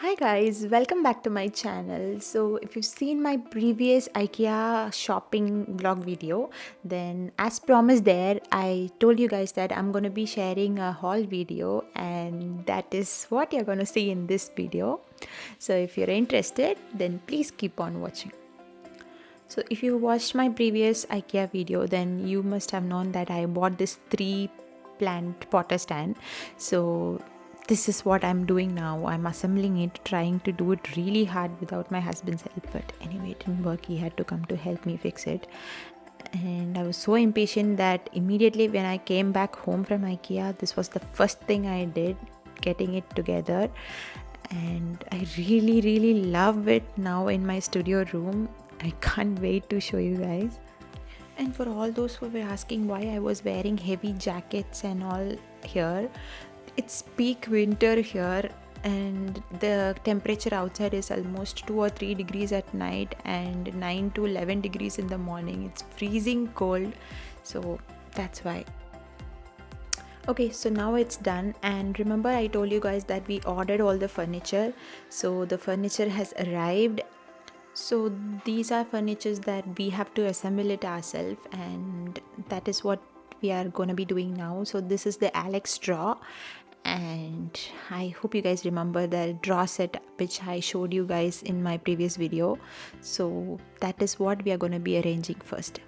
Hi guys, welcome back to my channel. So if you've seen my previous IKEA shopping vlog video, then as promised there, I told you guys that I'm going to be sharing a haul video, and that is what you're going to see in this video. So if you're interested, then please keep on watching. So if you watched my previous IKEA video, then you must have known that I bought this 3 plant potter stand. So this is what I'm doing now. I'm assembling it, trying to do it really hard without my husband's help. But anyway, it didn't work. He had to come to help me fix it. And I was so impatient that immediately when I came back home from IKEA, this was the first thing I did, getting it together. And I really love it now in my studio room. I can't wait to show you guys. And for all those who were asking why I was wearing heavy jackets and all here, it's peak winter here, and the temperature outside is almost 2 or 3 degrees at night and 9 to 11 degrees in the morning. It's freezing cold, so that's why. Okay, so now it's done, and remember I told you guys that we ordered all the furniture, so the furniture has arrived. So these are furnitures that we have to assemble it ourselves, and that is what we are going to be doing now. So this is the Alex draw, and I hope you guys remember the draw set which I showed you guys in my previous video. So that is what we are going to be arranging first.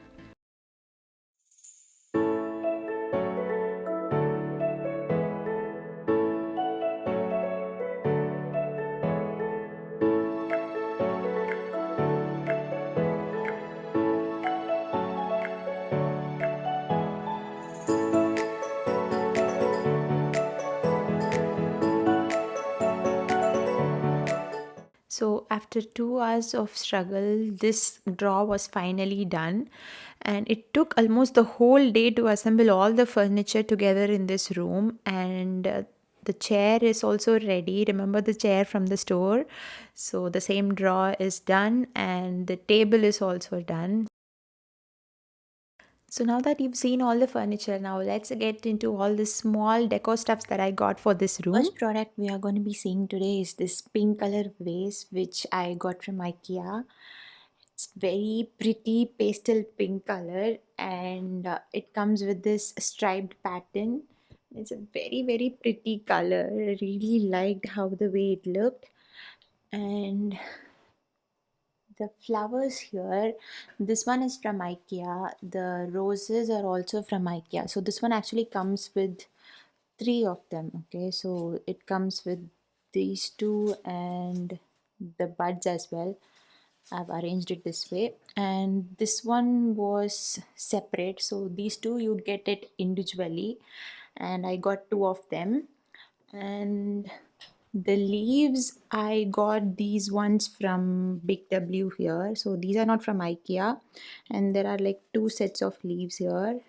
So after 2 hours of struggle, this draw was finally done, and it took almost the whole day to assemble all the furniture together in this room. And the chair is also ready. Remember the chair from the store? So the same draw is done, and the table is also done. So now that you've seen all the furniture, now let's get into all the small decor stuffs that I got for this room. First product we are going to be seeing today is this pink color vase which I got from IKEA. It's very pretty pastel pink color, and it comes with this striped pattern. It's a very pretty color. I really liked how the way it looked. And the flowers here, this one is from IKEA. The roses are also from IKEA. So this one actually comes with 3 of them. Okay, so it comes with these two and the buds as well. I've arranged it this way, and this one was separate, so these two you get it individually, and I got 2 of them. And the leaves, I got these ones from Big W here. So these are not from IKEA, and there are like 2 sets of leaves here.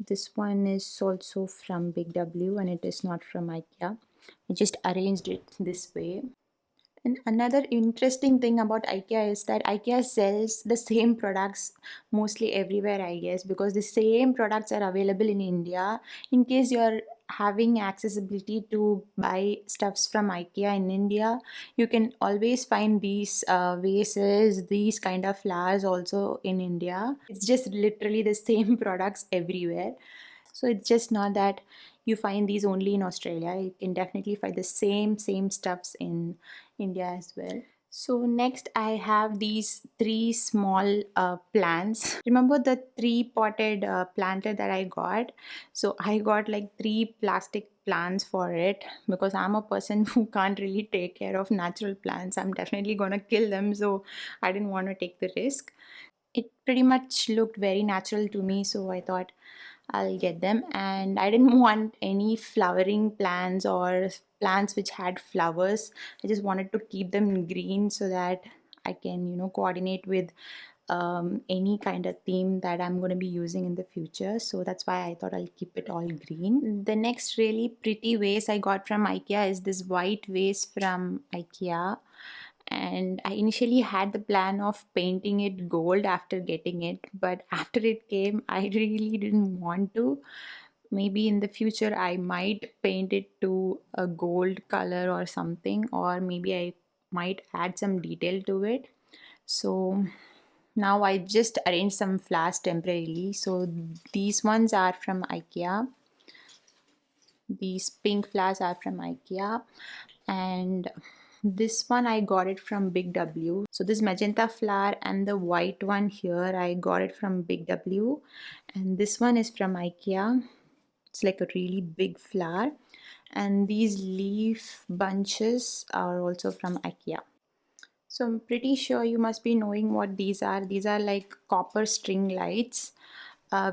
This one is also from Big W and it is not from IKEA. I just arranged it this way. And another interesting thing about IKEA is that IKEA sells the same products mostly everywhere, I guess, because the same products are available in India. In case you're having accessibility to buy stuffs from IKEA in India, you can always find these vases, these kind of flowers also in India. It's just literally the same products everywhere. So it's just not that you find these only in Australia. You can definitely find the same stuffs in India as well. So next I have these 3 small plants. Remember the 3 potted planter that I got? So I got like 3 plastic plants for it because I'm a person who can't really take care of natural plants. I'm definitely gonna kill them, so I didn't want to take the risk. It pretty much looked very natural to me, so I thought I'll get them. And I didn't want any flowering plants or plants which had flowers. I just wanted to keep them green so that I can, coordinate with any kind of theme that I'm going to be using in the future. So that's why I thought I'll keep it all green. The next really pretty vase I got from IKEA is this white vase from IKEA. And I initially had the plan of painting it gold after getting it, but after it came, I really didn't want to. Maybe in the future I might paint it to a gold color or something, or maybe I might add some detail to it. So now I just arranged some flowers temporarily. So these ones are from Ikea. These pink flowers are from Ikea, and this one I got it from Big W. So this magenta flower and the white one here I got it from Big W, and this one is from Ikea. It's like a really big flower, and these leaf bunches are also from Ikea. So I'm pretty sure you must be knowing what these are. These are like copper string lights,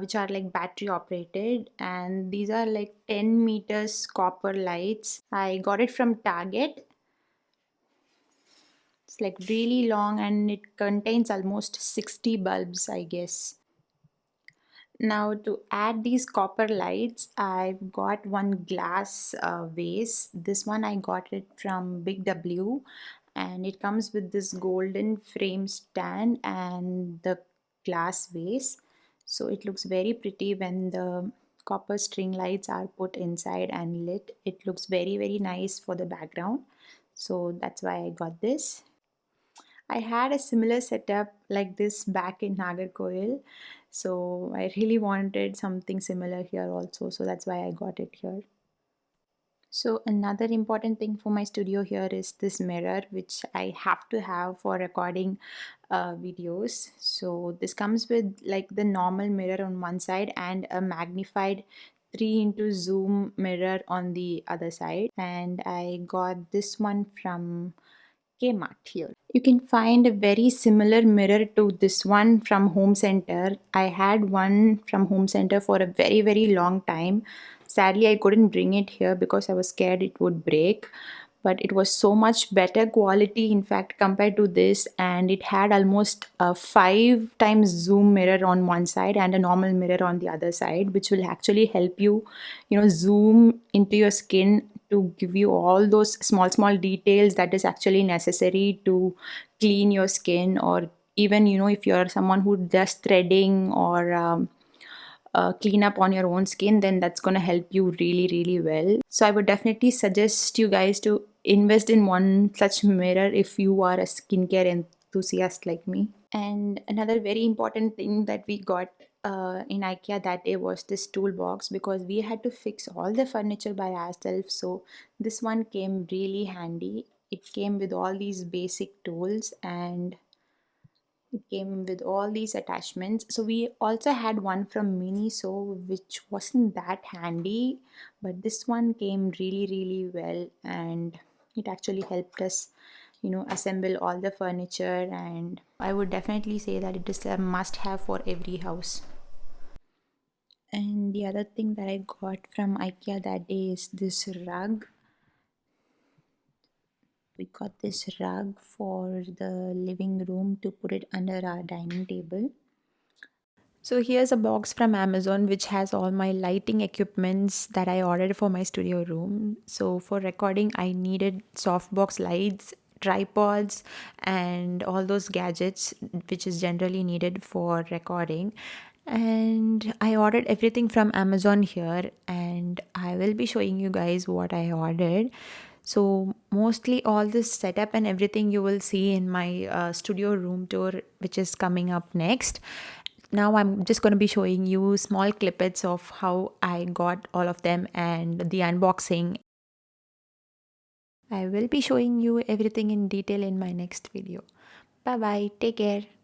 which are like battery operated, and these are like 10 meters copper lights. I got it from Target. It's like really long and it contains almost 60 bulbs, I guess. Now to add these copper lights, I've got one glass vase. This one I got it from Big W, and it comes with this golden frame stand and the glass vase. So it looks very pretty when the copper string lights are put inside and lit. It looks very very nice for the background. So that's why I got this. I had a similar setup like this back in Nagarkoil. So I really wanted something similar here also. So that's why I got it here. So another important thing for my studio here is this mirror, which I have to have for recording videos. So this comes with like the normal mirror on one side and a magnified 3 into zoom mirror on the other side. And I got this one from Kmart here. You can find a very similar mirror to this one from Home Center. I had one from Home Center for a very very long time. Sadly, I couldn't bring it here because I was scared it would break. But it was so much better quality, in fact, compared to this, and it had almost a 5 times zoom mirror on one side and a normal mirror on the other side, which will actually help you, zoom into your skin to give you all those small small details that is actually necessary to clean your skin, or even if you're someone who does threading or clean up on your own skin, then that's going to help you really really well. So I would definitely suggest you guys to invest in one such mirror if you are a skincare enthusiast like me. And another very important thing that we got in IKEA that day was this toolbox, because we had to fix all the furniture by ourselves. So this one came really handy. It came with all these basic tools, and it came with all these attachments. So we also had one from Miniso, which wasn't that handy, but this one came really really well, and it actually helped us assemble all the furniture. And I would definitely say that it is a must have for every house. And the other thing that I got from IKEA that day is this rug. We got this rug for the living room to put it under our dining table. So here's a box from Amazon which has all my lighting equipments that I ordered for my studio room. So for recording I needed softbox lights, tripods, and all those gadgets which is generally needed for recording. And I ordered everything from Amazon here, and I will be showing you guys what I ordered. So mostly all this setup and everything you will see in my studio room tour, which is coming up next. Now I'm just going to be showing you small clippets of how I got all of them and the unboxing. I will be showing you everything in detail in my next video. Bye bye, take care.